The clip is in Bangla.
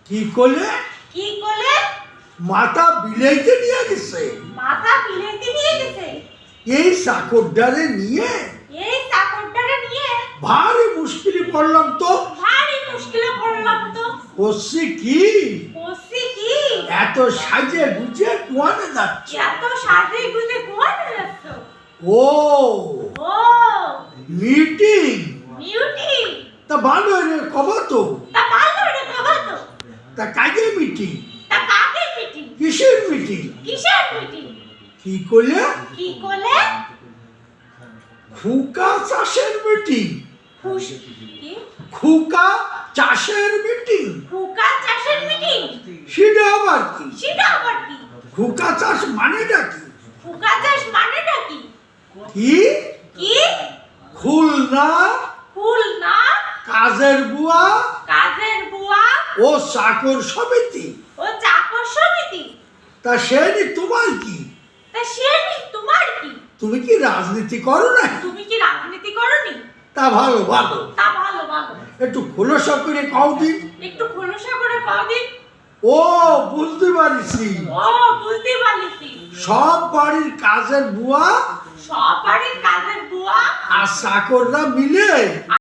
কি করলে? কি করলে? মাথা বিলাইতে নিয়ে গেছে। মাথা বিলাইতে নিয়ে গেছে। এই চাকরটারে নিয়ে এই চাকরটারে নিয়ে ভারী মুশকিলে পড়লাম তো। ভারী মুশকিলে পড়লাম তো। করছি কি? করছি কি? এত সাজে গুজে কোয়ানে যাচ্ছে? এত সাজে গুজে কোয়ানে যাচ্ছ? ও ও মিটিং। মিউটি। তা ভালো রে কবা তো। তা ভালো রে বাবা তো। তা কাজে মিটিং? তা কাকে মিটিং? কিসের মিটিং? কিসের মিটিং? কি করলে? কি করলে? খুকা চাষের মিটিং। খুশ কি? খুকা চাষের মিটিং। খুকা চাষের মিটিং? সেটা আবার কি? সেটা আবার কি? খুকা চাষ মানেটা কি? খুকা চাষ মানেটা কি? কি? কি? খুলনা খুলনা কাজের বুয়া কাজের বুয়া ও চাকর সমিতি। ও চাকর সমিতি। তা সেনি তোমার কি? তা সে তোমার কি? তুমি কি রাজনীতি করো না? তুমি কি রাজনীতি করনি? তা ভালো ভালো, তা ভালো ভালো। একটু খোলসা করে কও দিন। একটু খোলসা করে কদিন। ও বুঝতে পারছি, ও বুঝতে পারছি। সব বাড়ির কাজের বুয়া সব বাড়ির কাজের বুয়া আর চাকররা মিলে